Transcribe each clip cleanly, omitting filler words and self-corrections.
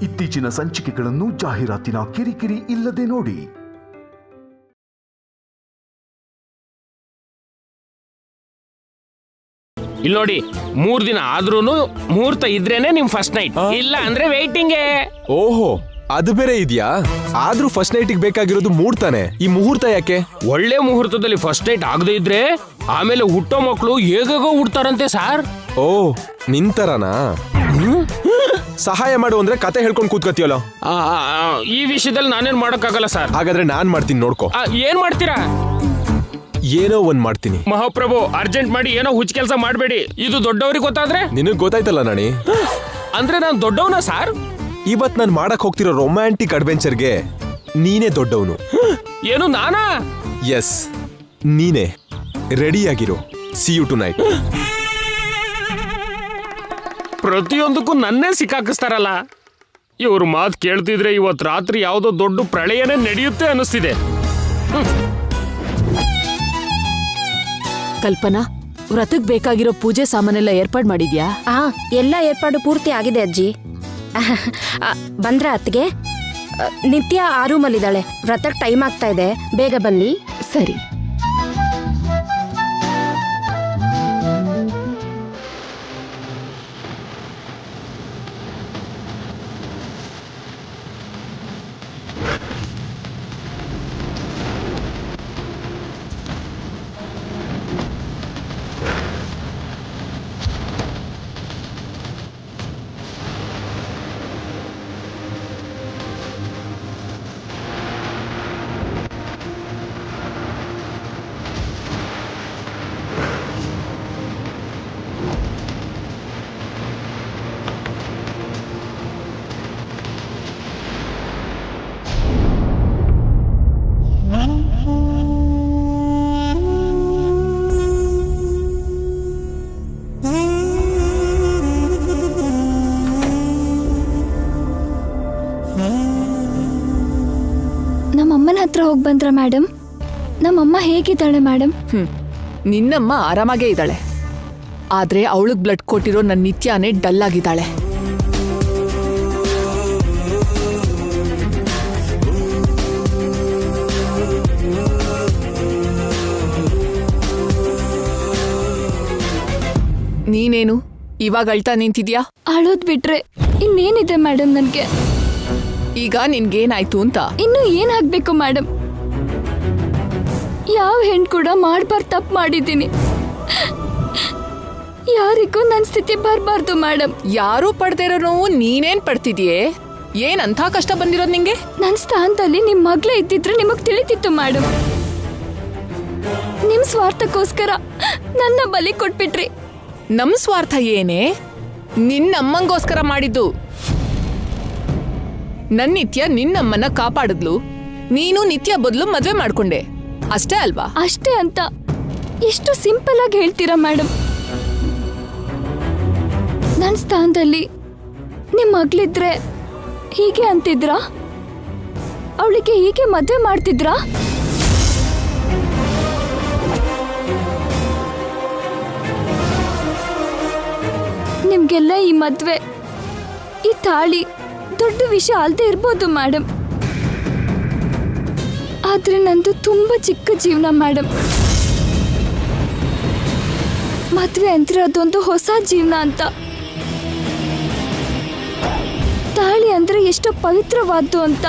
ಇತ್ತೀಚಿನ ಸಂಚಿಕೆಗಳನ್ನು ಜಾಹೀರಾತಿನ ಕಿರಿಕಿರಿ ಇಲ್ಲದೆ ನೋಡಿ. ಇಲ್ಲಿ ನೋಡಿ, 3 ದಿನ ಆದ್ರೂನು ಮುಹೂರ್ತ ಇದ್ರೇನೆ ನಿಮ್ ಫಸ್ಟ್ ನೈಟ್, ಇಲ್ಲ ಅಂದ್ರೆ ವೇಟಿಂಗ್. ಓಹೋ, ಅದು ಬೇರೆ ಇದ್ಯಾ? ಆದ್ರೂ ಫಸ್ಟ್ ನೈಟ್ ಬೇಕಾಗಿರೋದು ಮುಹೂರ್ತಾನೆ. ಈ ಮುಹೂರ್ತ ಯಾಕೆ? ಒಳ್ಳೆ ಮುಹೂರ್ತದಲ್ಲಿ ಫಸ್ಟ್ ನೈಟ್ ಆಗದೆ ಇದ್ರೆ ಆಮೇಲೆ ಹುಟ್ಟೋ ಮಕ್ಕಳು ಹೇಗೋ ಹುಡ್ತಾರಂತೆ ಸಾರ್. ಓ, ನಿಂತರನಾ? ಸಹಾಯ ಮಾಡು ಅಂದ್ರೆ ಕತೆ ಹೇಳ್ಕೊಂಡು ಕೂತ್ಕೋತಿಯಲ್ಲ. ಈ ವಿಷಯದಲ್ಲಿ ನಾನೇನ್ ಮಾಡಕ್ಕಾಗಲ್ಲ ಸರ್. ಹಾಗಾದ್ರೆ ನಾನ್ ಮಾಡ್ತೀನಿ, ನೋಡ್ಕೋ. ಏನ್ ಮಾಡ್ತೀರಾ? ಏನೋ ಒಂದ್ ಮಾಡ್ತೀನಿ. ಮಹಾಪ್ರಭು, ಅರ್ಜೆಂಟ್ ಮಾಡಿ ಏನೋ ಹುಚ್ಚ ಕೆಲಸ ಮಾಡ್ಬೇಡಿ. ಇದು ದೊಡ್ಡವ್ರಿಗೆ ಗೊತ್ತಾದ್ರೆ? ನಿನಗ್ ಗೊತ್ತಾಯ್ತಲ್ಲ ನಾಣಿ. ಅಂದ್ರೆ ನಾನ್ ದೊಡ್ಡವನ ಸಾರ್? ಇವತ್ ನಾನ್ ಮಾಡಕ್ ಹೋಗ್ತಿರೋ ರೊಮ್ಯಾಂಟಿಕ್ ಅಡ್ವೆಂಚರ್ಗೆ ನೀನೇ ದೊಡ್ಡವನು. ಏನು, ನಾನಾ? ಎಸ್, ನೀನೇ. ರೆಡಿಯಾಗಿರೋ. See you tonight. ಪ್ರತಿಯೊಂದಕ್ಕೂ ನನ್ನೇ ಸಿಕ್ಕಾಕಿಸ್ತಾರಲ್ಲ. ಇವ್ರ ಮಾತು ಕೇಳ್ತಿದ್ರೆ ಇವತ್ ರಾತ್ರಿ ಯಾವ್ದೋ ದೊಡ್ಡ ಪ್ರಳಯನೇ ನಡೆಯುತ್ತೆ ಅನ್ನಿಸ್ತಿದೆ. ಕಲ್ಪನಾ, ವ್ರತಕ್ ಬೇಕಾಗಿರೋ ಪೂಜೆ ಸಾಮಾನೆಲ್ಲ ಏರ್ಪಾಡು ಮಾಡಿದ್ಯಾ? ಎಲ್ಲ ಏರ್ಪಾಡು ಪೂರ್ತಿ ಆಗಿದೆ ಅಜ್ಜಿ. ಬಂದ್ರ ಅತ್ತಿಗೆ? ನಿತ್ಯ ಆ ರೂಮಲ್ಲಿದ್ದಾಳೆ. ವ್ರತಕ್ಕೆ ಟೈಮ್ ಆಗ್ತಾ ಇದೆ, ಬೇಗ ಬನ್ನಿ. ಸರಿ. ನಮ್ಮಮ್ಮನ ಹತ್ರ ಹೋಗಿ ಬಂದ್ರ ಮೇಡಮ್? ನಮ್ಮಮ್ಮ ಹೇಗಿದ್ದಾಳೆ ಮೇಡಮ್? ನಿನ್ನಮ್ಮ ಆರಾಮಾಗೇ ಇದ್ದಾಳೆ. ಆದ್ರೆ ಅವಳಿಗೆ ಬ್ಲಡ್ ಕೊಟ್ಟಿರೋ ನನ್ನ ನಿತ್ಯಾನೇ ಡಲ್ ಆಗಿದ್ದಾಳೆ. ನೀನೇನು ಇವಾಗ ಅಳ್ತಾ ನಿಂತಿದ್ಯಾ? ಅಳೋದ್ ಬಿಟ್ರೆ ಇನ್ನೇನಿದೆ ಮೇಡಮ್ ನನ್ಗೆ? ಈಗ ನಿನ್ಗೇನಾಯ್ತು ಅಂತ? ಇನ್ನು ಏನಾಗ್ಬೇಕು ಮೇಡಮ್? ಯಾವ ಹೆಣ್ ಕೂಡ ಮಾಡ್ಬಾರ್ದು ತಪ್ಪು ಮಾಡಿದ್ದೀನಿ. ಯಾರಿಗೂ ನನ್ನ ಸ್ಥಿತಿ ಬರಬಾರ್ದು ಮೇಡಮ್. ಯಾರೂ ಪಡ್ದೇ ಇರೋ ನೋವು ನೀನೇನ್ ಪಡ್ತಿದ್ಯೆ? ಏನಂತ ಕಷ್ಟ ಬಂದಿರೋದು ನಿಂಗೆ? ನನ್ನ ಸ್ಥಾನದಲ್ಲಿ ನಿಮ್ ಮಗ್ಳೇ ಇದ್ದಿದ್ರೆ ನಿಮಗ್ ತಿಳಿತಿತ್ತು ಮೇಡಮ್. ನಿಮ್ ಸ್ವಾರ್ಥಕ್ಕೋಸ್ಕರ ನನ್ನ ಬಲಿ ಕೊಟ್ಬಿಟ್ರಿ. ನಮ್ ಸ್ವಾರ್ಥ ಏನೇ? ನಿನ್ನಮ್ಮಂಗೋಸ್ಕರ ಮಾಡಿದ್ದು. ನನ್ ನಿತ್ಯ ನಿನ್ನಮ್ಮನ್ನ ಕಾಪಾಡಿದ್ಲು, ನೀನು ನಿತ್ಯ ಬದಲು ಮದ್ವೆ ಮಾಡ್ಕೊಂಡೆ, ಅಷ್ಟೇ ಅಲ್ವಾ? ಅಷ್ಟೇ ಅಂತ ಎಷ್ಟು ಸಿಂಪಲ್ ಆಗಿ ಹೇಳ್ತೀರಾ ಮೇಡಮ್? ನನ್ನ ಸ್ಥಾನದಲ್ಲಿ ನಿಮ್ ಮಗಳಿದ್ರೆ ಹೀಗೆ ಅಂತಿದ್ರಾ? ಅವಳಿಗೆ ಹೀಗೆ ಮದ್ವೆ ಮಾಡ್ತಿದ್ರಾ? ನಿಮ್ಗೆಲ್ಲ ಈ ಮದ್ವೆ, ಈ ತಾಳಿ ದೊಡ್ಡ ವಿಷಯ ಅಲ್ದೇ ಇರ್ಬೋದು ಮೇಡಮ್. ಆದ್ರೆ ನಂದು ತುಂಬಾ ಚಿಕ್ಕ ಜೀವನ ಮೇಡಮ್. ಮದ್ವೆ ಅಂದ್ರೆ ಅದೊಂದು ಹೊಸ ಜೀವನ ಅಂತ. ತಾಳಿ ಅಂದ್ರೆ ಎಷ್ಟು ಪವಿತ್ರವಾದ್ದು ಅಂತ.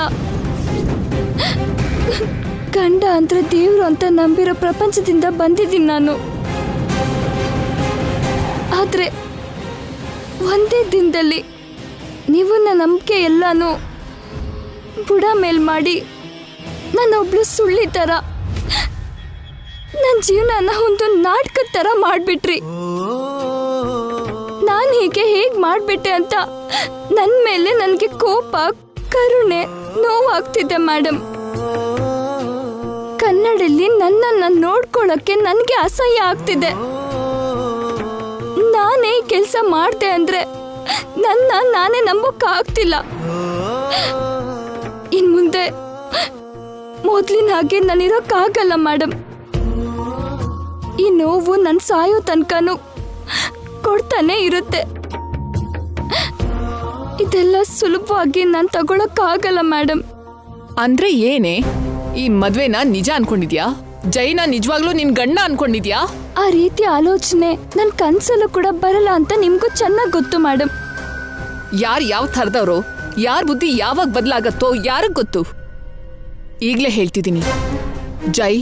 ಗಂಡ ಅಂದ್ರೆ ದೇವ್ರು ಅಂತ ನಂಬಿರೋ ಪ್ರಪಂಚದಿಂದ ಬಂದಿದ್ದೀನಿ ನಾನು. ಆದ್ರೆ ಒಂದೇ ದಿನದಲ್ಲಿ ನೀವು ನನ್ನ ನಂಬಿಕೆ ಎಲ್ಲಾನು ಬುಡ ಮೇಲ್ ಮಾಡಿ ನಾನೊಬ್ಳು ಸುಳ್ಳಿ ಥರ ನನ್ನ ಜೀವನನ ಒಂದು ನಾಟಕದ ಥರ ಮಾಡಿಬಿಟ್ರಿ. ನಾನು ಹೀಗೆ ಹೇಗೆ ಮಾಡಿಬಿಟ್ಟೆ ಅಂತ ನನ್ನ ಮೇಲೆ ನನಗೆ ಕೋಪ, ಕರುಣೆ, ನೋವಾಗ್ತಿದೆ ಮೇಡಮ್. ಕನ್ನಡಲ್ಲಿ ನನ್ನನ್ನು ನೋಡ್ಕೊಳ್ಳೋಕ್ಕೆ ನನಗೆ ಅಸಹ್ಯ ಆಗ್ತಿದೆ. ನಾನೇ ಕೆಲಸ ಮಾಡಿದೆ ಅಂದರೆ ನಾನೇ ನಂಬೋಕ್ಕಾಗ್ತಿಲ್ಲ. ಇನ್ ಮುಂದೆ ಮೊದಲಿನ ಹಾಗೆ ನಾನಿರೋಕ್ಕಾಗಲ್ಲ ಮೇಡಮ್. ಈ ನೋವು ನನ್ನ ಸಾಯೋ ತನಕನೂ ಕೊಡ್ತಾನೆ ಇರುತ್ತೆ. ಇದೆಲ್ಲ ಸುಲಭವಾಗಿ ನಾನು ತಗೊಳಕ್ಕಾಗಲ್ಲ ಮೇಡಮ್. ಅಂದ್ರೆ ಏನೇ ಈ ಮದ್ವೆನ ನಿಜ ಅನ್ಕೊಂಡಿದ್ಯಾ? ಜೈನ ನಿಜವಾಗ್ಲೂ ನಿನ್ ಗಂಡ ಅನ್ಕೊಂಡಿದ್ಯಾ? ಆ ರೀತಿ ಆಲೋಚನೆ ನನ್ ಕನ್ಸಲ್ಲೂ ಕೂಡ ಬರಲ್ಲ ಅಂತ ನಿಮ್ಗೂ ಚೆನ್ನಾಗಿ ಗೊತ್ತು ಮೇಡಮ್. ಯಾರು ಯಾವ ಥರದವ್ರು, ಯಾರ ಬುದ್ಧಿ ಯಾವಾಗ ಬದಲಾಗತ್ತೋ ಯಾರಿಗ್ ಗೊತ್ತು. ಈಗ್ಲೇ ಹೇಳ್ತಿದ್ದೀನಿ, ಜೈ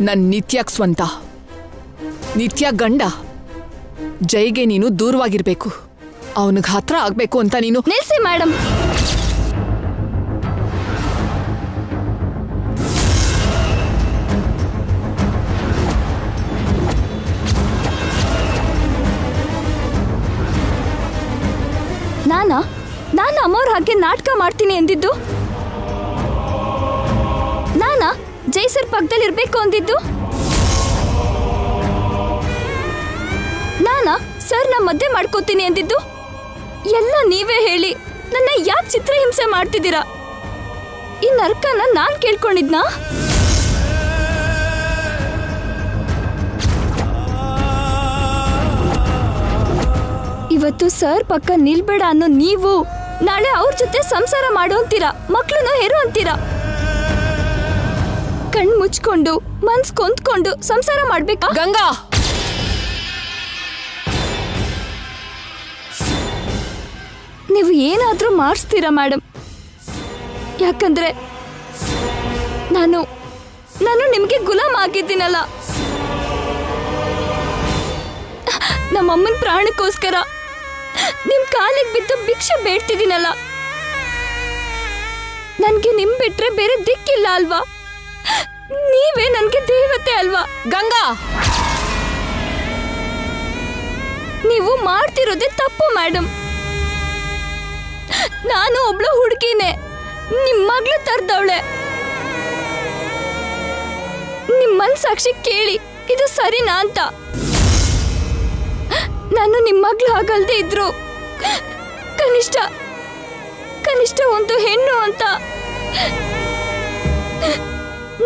ನನ್ ನಿತ್ಯಕ್ ಸ್ವಂತ, ನಿತ್ಯ ಗಂಡ. ಜೈಗೆ ನೀನು ದೂರವಾಗಿರ್ಬೇಕು, ಅವನಿಗೆ ಹತ್ರ ಆಗ್ಬೇಕು ಅಂತ ನೀನು. ನಿಲ್ಸಿ ಮೇಡಮ್. ನಾನು ಅಮ್ಮವ್ರ ಹಾಗೆ ನಾಟಕ ಮಾಡ್ತೀನಿ ಎಂದಿದ್ದು? ನಾನಾ ಜೈ ಸರ್ ಪಕ್ಕದಲ್ಲಿ ಇರ್ಬೇಕು ಅಂದಿದ್ದು? ನಾನಾ ಸರ್ ನಾ ಮದ್ವೆ ಮಾಡ್ಕೋತೀನಿ ಅಂದಿದ್ದು? ಎಲ್ಲ ನೀವೇ ಹೇಳಿ ನನ್ನ ಯಾಕೆ ಚಿತ್ರಹಿಂಸೆ ಮಾಡ್ತಿದ್ದೀರಾ? ಈ ನರ್ಕನ ನಾನ್ ಕೇಳ್ಕೊಂಡಿದ್ನಾ? ಇವತ್ತು ಸರ್ ಪಕ್ಕ ನಿಲ್ಬೇಡ ಅನ್ನೋ ನೀವು ನಾಳೆ ಅವ್ರ ಜೊತೆ ಸಂಸಾರ ಮಾಡು ಅಂತೀರಾ, ಮಕ್ಳನ್ನ ಹೆರು ಅಂತೀರಾ. ಕಣ್ ಮುಚ್ಕೊಂಡು ಮನ್ಸ್ ಕೊಂದ್ಕೊಂಡು ಸಂಸಾರ ಮಾಡ್ಬೇಕಾ? ಗಂಗಾ, ನೀವು ಏನಾದ್ರೂ ಮಾಡಿಸ್ತೀರಾ ಮೇಡಮ್? ಯಾಕಂದ್ರೆ ನಾನು ನಿಮ್ಗೆ ಗುಲಾಮ್ ಆಗಿದ್ದೀನಲ್ಲ. ನಮ್ಮಮ್ಮನ ಪ್ರಾಣಕ್ಕೋಸ್ಕರ ನಿಮ್ ಕಾಲಿಗೆ ಬಿದ್ದು ಭಿಕ್ಷೆ ಬೇಡ್ತಿದ್ದೀನಲ್ಲ. ನನ್ಗೆ ನಿಮ್ ಬಿಟ್ರೆ ಬೇರೆ ದಿಕ್ಕಿಲ್ಲ ಅಲ್ವಾ? ನೀವೇ ನನ್ಗೆ ದೇವತೆ ಅಲ್ವಾ? ಗಂಗಾ, ನೀವು ಮಾಡ್ತಿರೋದೇ ತಪ್ಪು ಮೇಡಮ್. ನಾನು ಒಬ್ಳು ಹುಡುಗಿನೇ, ನಿಮ್ ಮಗ್ಳು ತರ್ದವಳೆ. ನಿಮ್ ಮನ್ಸಾಕ್ಷಿ ಕೇಳಿ, ಇದು ಸರಿನಾ ಅಂತ. ನಾನು ನಿಮ್ ಮಗ್ಳು ಹಾಗಲ್ದೇ ಇದ್ರು ಕನಿಷ್ಠ ಒಂದು ಹೆಣ್ಣು ಅಂತ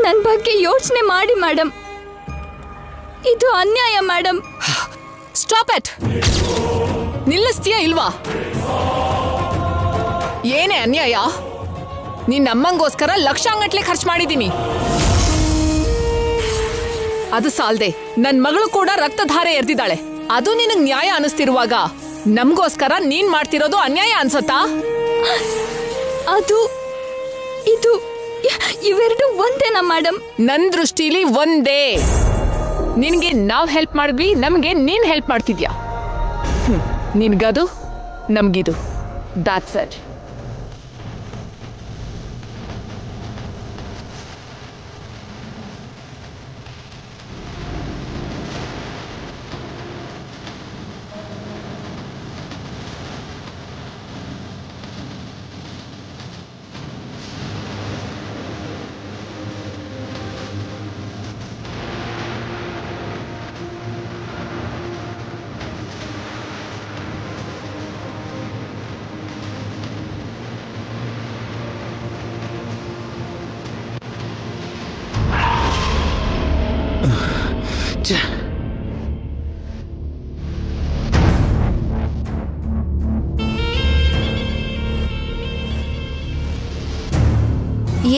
ನನ್ ಬಗ್ಗೆ ಯೋಚನೆ ಮಾಡಿ ಮೇಡಮ್. ಇದು ಅನ್ಯಾಯ ಮೇಡಮ್. Stop it. ನಿಲ್ಲಿಸ್ತೀಯಾ ಇಲ್ವಾ? ಏನೇ ಅನ್ಯಾಯ? ನಿನ್ನ ಅಮ್ಮಂಗೋಸ್ಕರ ಲಕ್ಷಾಂಗಟ್ಲೆ ಖರ್ಚು ಮಾಡಿದ್ದೀನಿ. ಅದು ಸಾಲ್ದೆ ನನ್ ಮಗಳು ಕೂಡ ರಕ್ತಧಾರೆ ಎರ್ದಿದ್ದಾಳೆ. ಅದು ನಿನಗ್ ನ್ಯಾಯ ಅನಿಸ್ತಿರುವಾಗ ನಮ್ಗೋಸ್ಕರ ನೀನ್ ಮಾಡ್ತಿರೋದು ಅನ್ಯಾಯ ಅನ್ಸತ್ತಾ? ಅದು ಇದು ಇವೆರಡು ಒಂದೇನಾ ಮೇಡಮ್? ನನ್ ದೃಷ್ಟಿಲಿ ಒಂದೇ. ನಿನ್ಗೆ ನಾವ್ ಹೆಲ್ಪ್ ಮಾಡಿದ್ವಿ, ನಮ್ಗೆ ನೀನ್ ಹೆಲ್ಪ್ ಮಾಡ್ತಿದ್ಯಾ. ನಿನ್ಗದು, ನಮ್ಗಿದು. That's it.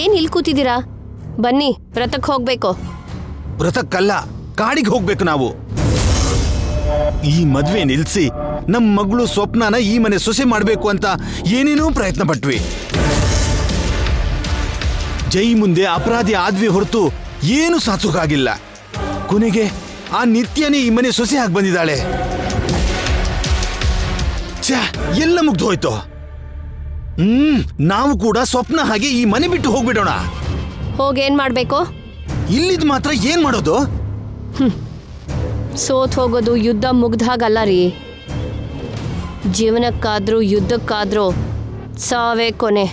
ಏನ್ ಇಲ್ಲಿ ಕೂತಿದ್ದೀರಾ? ಬನ್ನಿ, ವ್ರತಕ್ಕೆ ಹೋಗ್ಬೇಕು. ವ್ರತಕ್ಕಲ್ಲ, ಕಾಡಿಗೆ ಹೋಗ್ಬೇಕು ನಾವು. ಈ ಮದ್ವೆ ನಿಲ್ಸಿ ನಮ್ ಮಗಳು ಸ್ವಪ್ನನ ಈ ಮನೆ ಸೊಸೆ ಮಾಡ್ಬೇಕು ಅಂತ ಏನೇನೋ ಪ್ರಯತ್ನ ಪಟ್ವಿ. ಜೈ ಮುಂದೆ ಅಪರಾಧಿ ಆದ್ವಿ ಹೊರತು ಏನು ಸಾಧಿಸೋಕಾಗಿಲ್ಲ. ಕೊನೆಗೆ ಆ ನಿತ್ಯನೇ ಈ ಮನೆ ಸೊಸೆ ಆಗಿ ಬಂದಿದ್ದಾಳೆ. ಎಲ್ಲ ಮುಗ್ದು ಹೋಯ್ತು. ನಾವು ಕೂಡ ಸ್ವಪ್ನ ಹಾಗೆ ಈ ಮನೆ ಬಿಟ್ಟು ಹೋಗ್ಬಿಡೋಣ. ಹೋಗೇನ್ ಮಾಡ್ಬೇಕು? ಇಲ್ಲಿದ್ ಮಾತ್ರ ಏನ್ ಮಾಡೋದು? ಸೋತ್ ಹೋಗೋದು ಯುದ್ಧ ಮುಗ್ದಾಗಲ್ಲ ರೀ. ಜೀವನಕ್ಕಾದ್ರೂ ಯುದ್ಧಕ್ಕಾದ್ರೂ ಸಾವೇ ಕೊನೆ.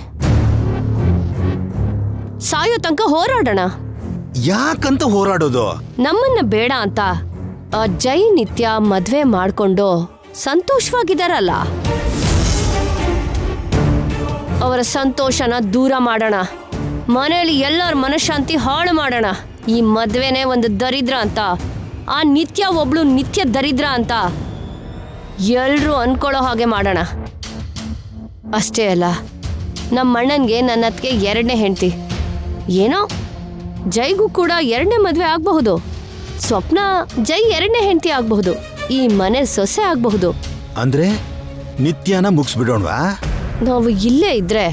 ಸಾಯೋ ತನಕ ಹೋರಾಡೋಣ. ಯಾಕಂತ ಹೋರಾಡೋದು? ನಮ್ಮನ್ನ ಬೇಡ ಅಂತ ಆ ಜೈ ನಿತ್ಯ ಮದ್ವೆ ಮಾಡ್ಕೊಂಡು ಸಂತೋಷವಾಗಿದಾರಲ್ಲ, ಅವರ ಸಂತೋಷನ ದೂರ ಮಾಡೋಣ. ಮನೆಯಲ್ಲಿ ಎಲ್ಲರ ಮನಃಶಾಂತಿ ಹಾಳು ಮಾಡೋಣ. ಈ ಮದ್ವೆನೇ ಒಂದು ದರಿದ್ರ ಅಂತ, ಆ ನಿತ್ಯ ಒಬ್ಳು ನಿತ್ಯ ದರಿದ್ರ ಅಂತ ಎಲ್ರೂ ಅನ್ಕೊಳ್ಳೋ ಹಾಗೆ ಮಾಡೋಣ. ಅಷ್ಟೇ ಅಲ್ಲ, ನಮ್ಮ ಅಣ್ಣನ್ಗೆ ನನ್ನ ಅತ್ತಿಗೆ 2ನೇ ಹೆಂಡತಿ. ಏನೋ ಜೈಗೂ ಕೂಡ 2ನೇ ಮದ್ವೆ ಆಗಬಹುದು. ಸ್ವಪ್ನ ಜೈ 2ನೇ ಹೆಂಡತಿ ಆಗಬಹುದು. ಈ ಮನೆ ಸೊಸೆ ಆಗಬಹುದು. ಅಂದ್ರೆ ನಿತ್ಯನ ಮುಗಿಸ್ಬಿಡೋಣವಾ? ನಾವು ಇಲ್ಲೇ ಇದ್ರೆ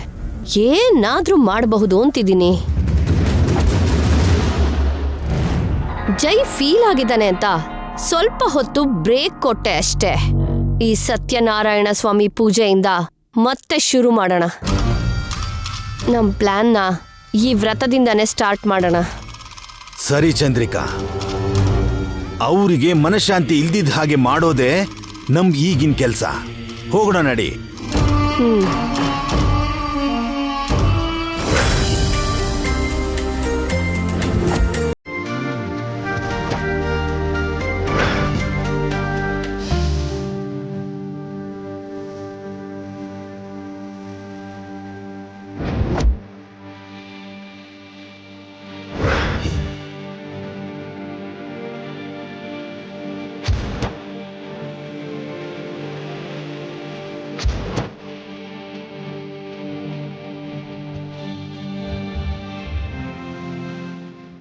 ಏನಾದ್ರೂ ಮಾಡಬಹುದು ಅಂತಿದ್ದೀನಿ. ಜೈ ಫೀಲ್ ಆಗಿದ್ದಾನೆ ಅಂತ ಸ್ವಲ್ಪ ಹೊತ್ತು ಬ್ರೇಕ್ ಕೊಟ್ಟೆ ಅಷ್ಟೇ. ಈ ಸತ್ಯನಾರಾಯಣ ಸ್ವಾಮಿ ಪೂಜೆಯಿಂದ ಮತ್ತೆ ಶುರು ಮಾಡೋಣ. ನಮ್ಮ ಪ್ಲಾನ್ನ ಈ ವ್ರತದಿಂದಾನೇ ಸ್ಟಾರ್ಟ್ ಮಾಡೋಣ. ಸರಿ ಚಂದ್ರಿಕಾ, ಅವರಿಗೆ ಮನಃಶಾಂತಿ ಇಲ್ದಿದ್ದ ಹಾಗೆ ಮಾಡೋದೇ ನಮ್ ಈಗಿನ ಕೆಲಸ. ಹೋಗೋಣ ನಡಿ.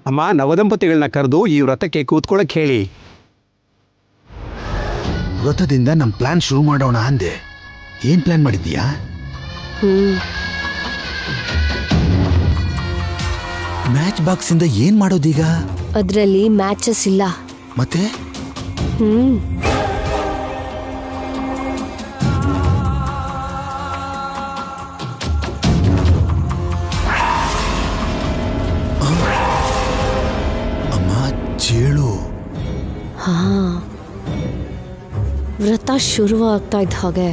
ಅಮ್ಮ, ನವದಂಪತಿಗಳನ್ನ ಕರೆದು ಈ ವ್ರತಕ್ಕೆ ಕೂತ್ಕೊಳ್ಳೋಕೆ ಹೇಳಿ. ವ್ರತದಿಂದ ನಮ್ ಪ್ಲಾನ್ ಶುರು ಮಾಡೋಣ ಅಂದೆ. ಏನ್ ಪ್ಲಾನ್ ಮಾಡಿದ್ದೀಯಾ? ಮ್ಯಾಚ್ ಬಾಕ್ಸ್ ಇಂದ ಏನ್ ಮಾಡೋದೀಗ? ಅದರಲ್ಲಿ ಮ್ಯಾಚಸ್ ಇಲ್ಲ. ಮತ್ತೆ ಚೇಳು. ಹಾ, ವ್ರತ ಶುರುವಾಗ್ತಾ ಇದ್ದ ಹಾಗೆ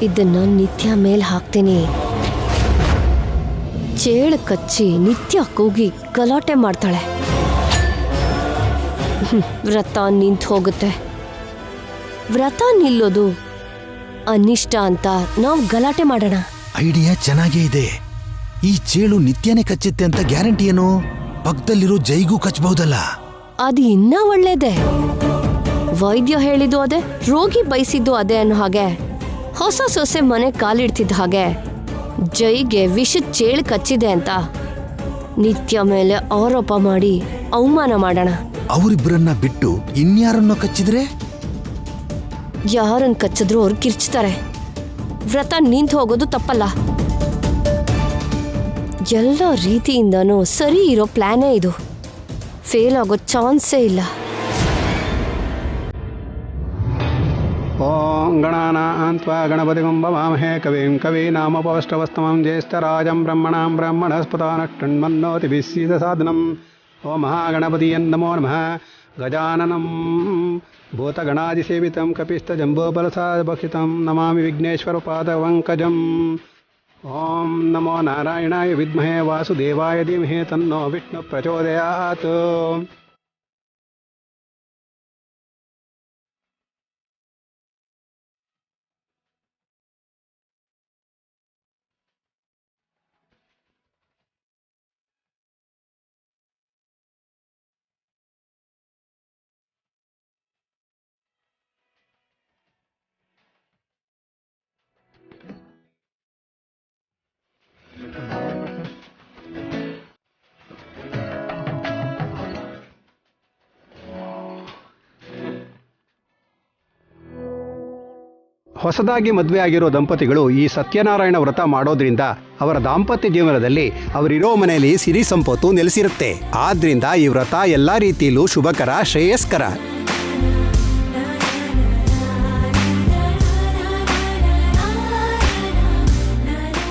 ಇದನ್ನ ನಿತ್ಯ ಮೇಲ್ ಹಾಕ್ತೀನಿ. ಚೇಳು ಕಚ್ಚಿ ನಿತ್ಯ ಕೂಗಿ ಗಲಾಟೆ ಮಾಡ್ತಾಳೆ. ವ್ರತ ನಿಂತು ಹೋಗುತ್ತೆ. ವ್ರತ ನಿಲ್ಲೋದು ಅನಿಷ್ಟ ಅಂತ ನಾವು ಗಲಾಟೆ ಮಾಡೋಣ. ಐಡಿಯಾ ಚೆನ್ನಾಗೇ ಇದೆ. ಈ ಚೇಳು ನಿತ್ಯನೇ ಕಚ್ಚುತ್ತೆ ಅಂತ ಗ್ಯಾರಂಟಿ ಏನು? ಪಕ್ಕದಲ್ಲಿರೋ ಜೈಗೂ ಕಚ್ಚಬಹುದಲ್ಲ? ಅದು ಇನ್ನೂ ಒಳ್ಳೇದೆ. ವೈದ್ಯ ಹೇಳಿದ್ದು ಅದೇ, ರೋಗಿ ಬಯಸಿದ್ದು ಅದೇ ಅನ್ನೋ ಹಾಗೆ ಹೊಸ ಸೊಸೆ ಮನೆ ಕಾಲಿಡ್ತಿದ್ದ ಹಾಗೆ ಜೈಗೆ ವಿಷದ ಚೇಳು ಕಚ್ಚಿದೆ ಅಂತ ನಿತ್ಯ ಮೇಲೆ ಆರೋಪ ಮಾಡಿ ಅವಮಾನ ಮಾಡೋಣ. ಅವರಿಬ್ಬರನ್ನ ಬಿಟ್ಟು ಇನ್ಯಾರನ್ನ ಕಚ್ಚಿದ್ರೆ? ಯಾರನ್ನ ಕಚ್ಚಿದ್ರು ಅವ್ರು ಕಿರ್ಚ್ತಾರೆ. ವ್ರತ ನಿಂತು ಹೋಗೋದು ತಪ್ಪಲ್ಲ. ಎಲ್ಲ ರೀತಿಯಿಂದನೂ ಸರಿ ಇರೋ ಪ್ಲಾನೇ ಇದು. ಫೇಲ್ ಆಗೋ ಚಾನ್ಸೇ ಇಲ್ಲ. ಓಂ ಗಣಾನಾನ್ತ್ವಾ ಗಣಪತಿಗಂ ಭವಾಮಹೇ ಕವಿಂ ಕವೀನಾಮುಪವಿಷ್ಟವಸ್ತಮಂ ಜ್ಯೇಷ್ಠರಾಜಂ ಬ್ರಹ್ಮಣಾಂ ಬ್ರಹ್ಮಣಸ್ಪತಾನಷ್ಟನ್ಮನ್ನೋತಿಭಿಃ ಸೀದಸಾದನಂ. ಓಂ ಮಹಾಗಣಪತಿಯೇ ನಮೋ ನಮಃ. ಗಜಾನನಂ ಭೂತಗಣಾದಿಸೇವಿತಂ ಕಪಿಸ್ತಜಂಬೂಬಲಸಾಭಕ್ಷಿತಂ ನಮಾಮಿ ವಿಘ್ನೇಶ್ವರಪಾದಪಂಕಜಂ. ಓಂ ನಮೋ ನಾರಾಯಣಾಯ ವಿದ್ಮಹೇ ವಾಸುದೇವಾಯ ಧೀಮಹಿ ತನ್ನೋ ವಿಷ್ಣು ಪ್ರಚೋದಯಾತ್. ಹೊಸದಾಗಿ ಮದುವೆಯಾಗಿರೋ ದಂಪತಿಗಳು ಈ ಸತ್ಯನಾರಾಯಣ ವ್ರತ ಮಾಡೋದ್ರಿಂದ ಅವರ ದಾಂಪತ್ಯ ಜೀವನದಲ್ಲಿ ಅವರಿರೋ ಮನೆಯಲ್ಲಿ ಸಿರಿ ಸಂಪತ್ತು ನೆಲೆಸಿರುತ್ತೆ. ಆದ್ರಿಂದ ಈ ವ್ರತ ಎಲ್ಲಾ ರೀತಿಯಲ್ಲೂ ಶುಭಕರ, ಶ್ರೇಯಸ್ಕರ.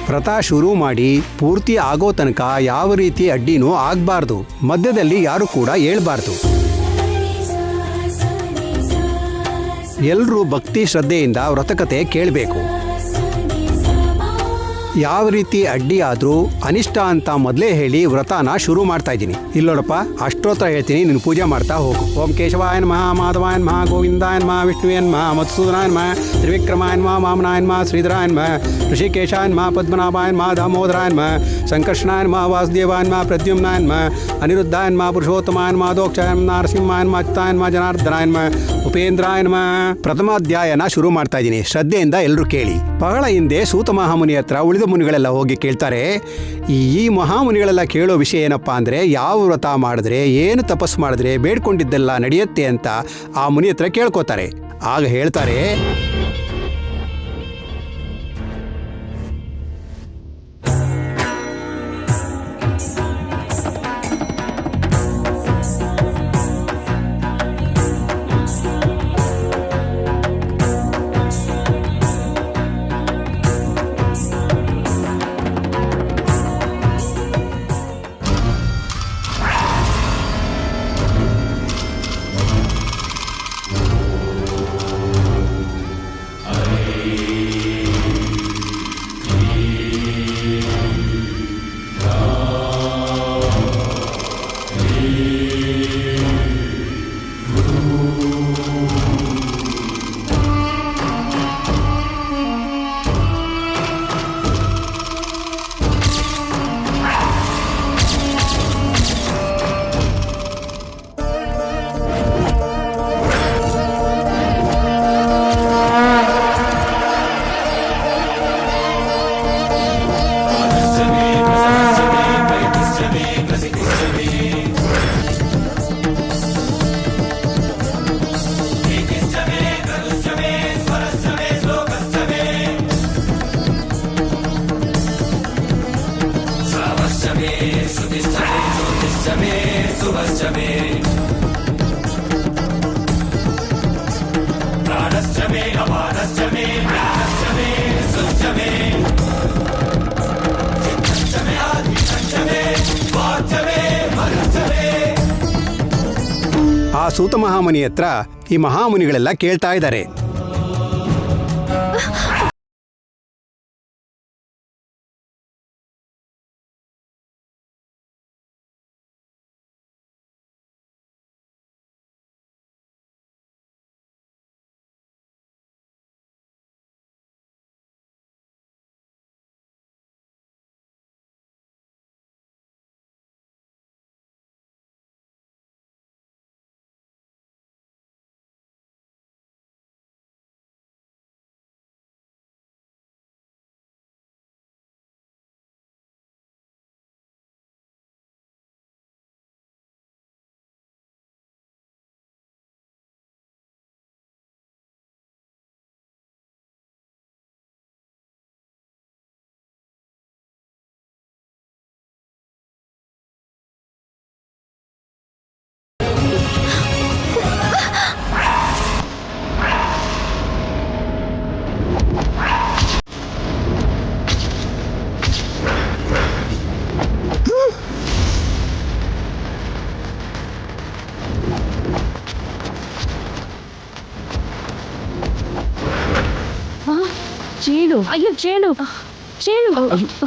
ವ್ರತ ಶುರು ಮಾಡಿ ಪೂರ್ತಿ ಆಗೋ ತನಕ ಯಾವ ರೀತಿ ಅಡ್ಡಿನೂ ಆಗಬಾರ್ದು. ಮಧ್ಯದಲ್ಲಿ ಯಾರು ಕೂಡ ಏಳಬಾರ್ದು. ಎಲ್ಲರೂ ಭಕ್ತಿ ಶ್ರದ್ಧೆಯಿಂದ ವ್ರತಕತೆ ಕೇಳಬೇಕು. ಯಾವ ರೀತಿ ಅಡ್ಡಿ ಆದ್ರೂ ಅನಿಷ್ಟ ಅಂತ ಮೊದಲೇ ಹೇಳಿ ವ್ರತನ ಶುರು ಮಾಡ್ತಾ ಇದ್ದೀನಿ. ಇಲ್ಲೋಡಪ್ಪ, ಅಷ್ಟೋತ್ರ ಹೇಳ್ತೀನಿ, ನೀನು ಪೂಜೆ ಮಾಡ್ತಾ ಹೋಗು. ಓಂ ಕೇಶವಾಯ ನಮಃ, ಮಾಧವಾಯ ನಮಃ, ಗೋವಿಂದಾಯ ನಮಃ, ವಿಷ್ಣುವೇ ನಮಃ, ಮಧುಸೂದನಾಯ ನಮಃ, ತ್ರಿವಿಕ್ರಮಾಯ ನಮಃ, ವಾಮನಾಯ ನಮಃ, ಶ್ರೀಧರಾಯ ನಮಃ, ಋಷಿಕೇಶಾಯ ನಮಃ, ಪದ್ಮನಾಭಾಯ ನಮಃ, ದಾಮೋದರಾಯ ನಮಃ, ಸಂಕರ್ಷಣಾಯ ನಮಃ, ವಾಸುದೇವಾಯ ನಮಃ, ಪ್ರದ್ಯುಮ್ನಾಯ ನಮಃ, ಅನಿರುದ್ಧಾಯ ನಮಃ, ಪುರುಷೋತ್ತಮಾಯ ನಮಃ, ದೋಕ್ಷಾಯ ನಮಃ, ನರಸಿಂಹಾಯ ನಮಃ, ಅಚ್ಯುತಾಯ ನಮಃ, ಜನಾರ್ದನಾಯ ನಮಃ, ಉಪೇಂದ್ರಾಯ ನಮಃ. ಪ್ರಥಮಾಧ್ಯಾಯನ ಶುರು ಮಾಡ್ತಾ ಇದ್ದೀನಿ, ಶ್ರದ್ಧೆಯಿಂದ ಎಲ್ಲರೂ ಕೇಳಿ. ಬಹಳ ಹಿಂದೆ ಸೂತ ಮಹಾಮುನಿ ಹತ್ರ ಉಳಿದ ಮುನಿಗಳೆಲ್ಲ ಹೋಗಿ ಕೇಳ್ತಾರೆ, ಈ ಮಹಾಮುನಿಗಳೆಲ್ಲ ಕೇಳೋ ವಿಷಯ ಏನಪ್ಪಾ ಅಂದರೆ, ಯಾವ ವ್ರತ ಮಾಡಿದ್ರೆ, ಏನು ತಪಸ್ಸು ಮಾಡಿದ್ರೆ ಬೇಡ್ಕೊಂಡಿದ್ದೆಲ್ಲ ನಡೆಯುತ್ತೆ ಅಂತ ಆ ಮುನಿ ಹತ್ರ ಕೇಳ್ಕೋತಾರೆ. ಆಗ ಹೇಳ್ತಾರೆ, ಆ ಸೂತ ಮಹಾಮುನಿ ಹತ್ರ ಈ ಮಹಾಮುನಿಗಳೆಲ್ಲ ಕೇಳ್ತಾ ಇದ್ದಾರೆ, ಚೇಳು, ಅಯ್ಯೋ ಚೇಳು, ಚೇಳು,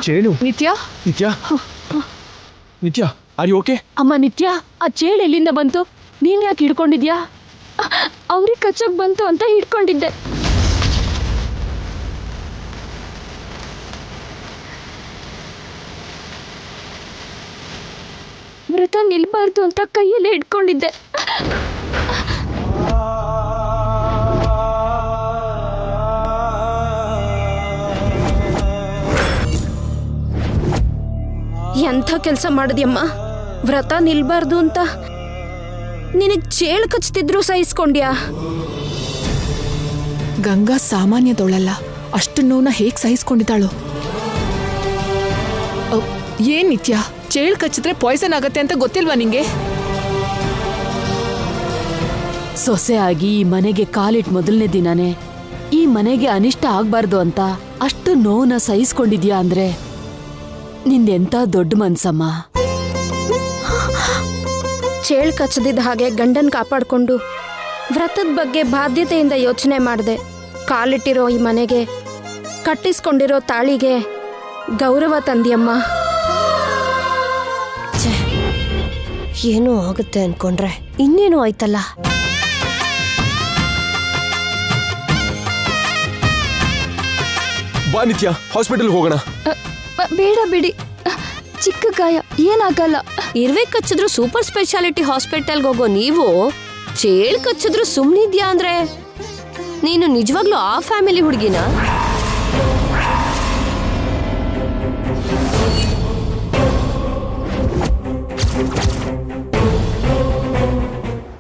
ಚೇಳು. ನಿತ್ಯ, ನಿತ್ಯ, ನಿತ್ಯ, ಆರ್ ಯು ಓಕೆ? ಅಮ್ಮ ನಿತ್ಯ, ಆ ಚೇಳು ಎಲ್ಲಿಂದ ಬಂತು? ನೀನ್ ಯಾಕೆ ಹಿಡ್ಕೊಂಡಿದ್ಯಾ? ಅವ್ರಿಗೆ ಕಚ್ಚೋಕ್ ಬಂತು ಅಂತ ಹಿಡ್ಕೊಂಡಿದ್ದೆ. ವ್ರತ ನಿಲ್ಬಾರ್ದು ಅಂತ ಕೈಯಲ್ಲೇ ಹಿಡ್ಕೊಂಡಿದ್ದೆ. ಎಂಥ ಕೆಲಸ ಮಾಡಿದ್ಯಮ್ಮ? ವ್ರತ ನಿಲ್ಬಾರ್ದು ಅಂತ ನಿನಗ್ ಚೇಳು ಕಚ್ತಿದ್ರು ಸಹಿಸ್ಕೊಂಡ್ಯಾ? ಗಂಗಾ ಸಾಮಾನ್ಯದವಳಲ್ಲ, ಅಷ್ಟು ನೋವನ್ನ ಹೇಗ್ ಸಹಿಸ್ಕೊಂಡಿದ್ದಾಳು? ಏನ್ ನಿತ್ಯ, ಚೇಳು ಕಚ್ಚಿದ್ರೆ ಪಾಯ್ಸನ್ ಆಗತ್ತೆ ಅಂತ ಗೊತ್ತಿಲ್ವಾ ನಿಂಗೆ? ಸೊಸೆ ಆಗಿ ಈ ಮನೆಗೆ ಕಾಲಿಟ್ ಮೊದಲನೇ ದಿನಾನೇ ಈ ಮನೆಗೆ ಅನಿಷ್ಟ ಆಗ್ಬಾರ್ದು ಅಂತ ಅಷ್ಟು ನೋವನ್ನ ಸಹಿಸ್ಕೊಂಡಿದ್ಯಾ ಅಂದ್ರೆ ನಿಂದೆಂತ ದೊಡ್ಡ ಮನ್ಸಮ್ಮ. ಚೇಳು ಕಚ್ಚದಿದ್ದ ಹಾಗೆ ಗಂಡನ್ ಕಾಪಾಡ್ಕೊಂಡು ವ್ರತದ ಬಗ್ಗೆ ಬಾಧ್ಯತೆಯಿಂದ ಯೋಚನೆ ಮಾಡಿದೆ. ಕಾಲಿಟ್ಟಿರೋ ಈ ಮನೆಗೆ, ಕಟ್ಟಿಸ್ಕೊಂಡಿರೋ ತಾಳಿಗೆ ಗೌರವ ತಂದಿಯಮ್ಮ. ಏನೋ ಆಗುತ್ತೆ ಅನ್ಕೊಂಡ್ರೆ ಇನ್ನೇನೋ ಆಯ್ತಲ್ಲ. ಬಾ ನಿತ್ಯ, ಹಾಸ್ಪಿಟಲ್ ಹೋಗೋಣ. ಬೇಡ ಬಿಡಿ, ಚಿಕ್ಕ ಗಾಯ, ಏನಾಗಲ್ಲ. ಇರ್ವೆ ಕಚ್ಚಿದ್ರು ಸೂಪರ್ ಸ್ಪೆಷಾಲಿಟಿ ಹಾಸ್ಪಿಟಲ್ಗೆ ಹೋಗೋ ನೀವು ಚೇಳ್ ಕಚ್ಚಿದ್ರು ಸುಮ್ನಿದ್ಯಾ ಅಂದ್ರೆ ನೀನು ನಿಜವಾಗ್ಲೂ ಆ ಫ್ಯಾಮಿಲಿ ಹುಡುಗಿನ?